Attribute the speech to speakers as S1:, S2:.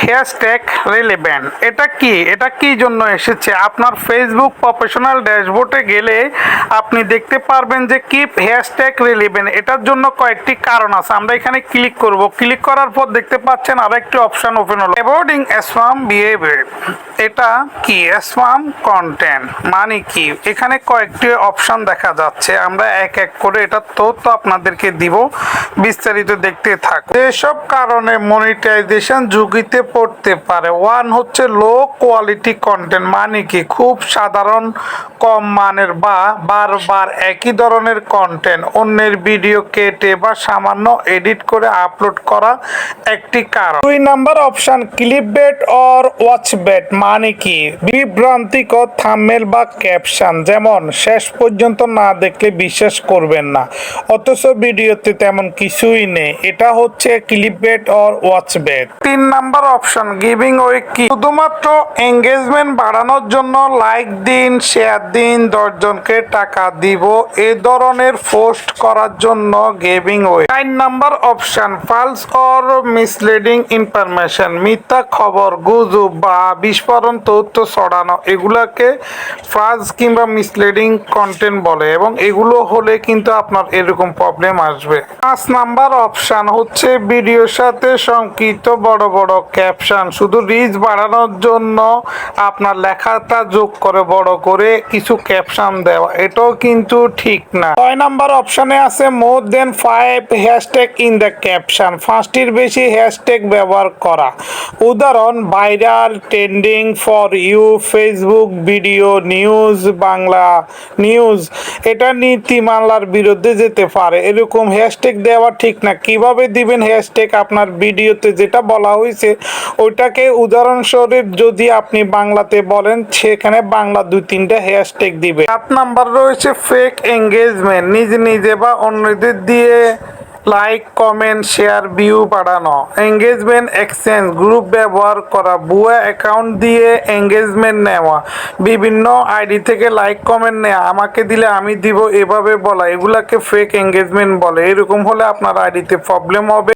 S1: Hashtag relevant এটা কি জন্য এসেছে? আপনার ফেসবুক প্রফেশনাল ড্যাশবোর্ডে গেলে আপনি দেখতে পারবেন যে কিপ হ্যাশট্যাগ রিলেভেন্ট। এটার জন্য কয়েকটি কারণ আছে। আমরা এখানে ক্লিক করব। ক্লিক করার পর দেখতে পাচ্ছেন আরেকটি অপশন ওপেন হলো, অ্যাভয়েডিং স্প্যাম বিহেভিয়ার। এটা কি? স্প্যাম কন্টেন্ট মানে কি? এখানে কয়েকটি অপশন দেখা যাচ্ছে। আমরা এক এক করে এটা তথ্য আপনাদেরকে দিব, বিস্তারিত দেখতে থাকুন। যেসব কারণে মনিটাইজেশন ঝুঁকিতে পড়তে পারে। ওয়ান হচ্ছে লো কোয়ালিটি কন্টেন্ট মানে কি? খুব সাধারণ, কম মানের বা বারবার একই ধরনের কন্টেন্ট, অন্যের ভিডিও কেটে বা সামান্য এডিট করে আপলোড করা একটি কারণ। 2 নাম্বার অপশন ক্লিকবেট অর ওয়াচবেট মানে কি? বিভ্রান্তিকর থাম্বনেল বা ক্যাপশন, যেমন শেষ পর্যন্ত না দেখলে বিশ্বাস করবেন না অথচ ভিডিওতে তেমন কিছুই নেই। এটা হচ্ছে clickbait or watchbait. 3 number option giving way কি? শুধুমাত্র এঙ্গেজমেন্ট বাড়ানোর জন্য লাইক দিন, শেয়ার দিন, 10 জনকে টাকা দিব, এই ধরনের পোস্ট করার জন্য giving way. 9 number option false or misleading information, মিথ্যা খবর, গুজব বা বিস্ফোরণ তথ্য ছড়ানো, এগুলাকে ফালস কিংবা মিসলিডিং কন্টেন্ট বলে এবং এগুলো হলে কিন্তু আপনার এরকম প্রবলেম আসবে। 5 নাম্বার অপশন হচ্ছে ভিডিওর সাথে সংক্ষিপ্ত বড় বড় ক্যাপশন, শুধু রিচ বাড়ানোর জন্য আপনার লেখাটা যোগ করে বড় করে কিছু ক্যাপশন দেওয়া, এটাও কিন্তু ঠিক না। 6 নাম্বার অপশনে আছে more than 5 hashtag in the caption, 5টির বেশি হ্যাশট্যাগ ব্যবহার করা। উদাহরণ viral, trending, for you, Facebook video, news, Bangla news. এটা নীতিমালার বিরুদ্ধে যেতে পারে, এরকম হ্যাশট্যাগ দেওয়া ঠিক না। কিভাবে দিবেন হ্যাশট্যাগ? আপনার ভিডিওতে যেটা বলা হয়েছে ওইটাকে উদাহরণস্বরূপ যদি আপনি বাংলাতে বলেন সেখানে বাংলা 2-3টা হ্যাশট্যাগ দিবে। 7 নাম্বার রয়েছে ফেক এঙ্গেজমেন্ট, নিজে বা অন্যদের দিয়ে লাইক, কমেন্ট, শেয়ার, ভিউ বাড়ানো। এঙ্গেজমেন্ট এক্সচেঞ্জ, গ্রুপ ব্যবহার করা, ভুয়া অ্যাকাউন্ট দিয়ে এঙ্গেজমেন্ট নেওয়া, বিভিন্ন আইডি থেকে লাইক কমেন্ট নেওয়া, আমাকে দিলে আমি দিব এভাবে বলা, এগুলাকে ফেক এঙ্গেজমেন্ট বলে। এরকম হলে আপনার আইডিতে প্রবলেম হবে।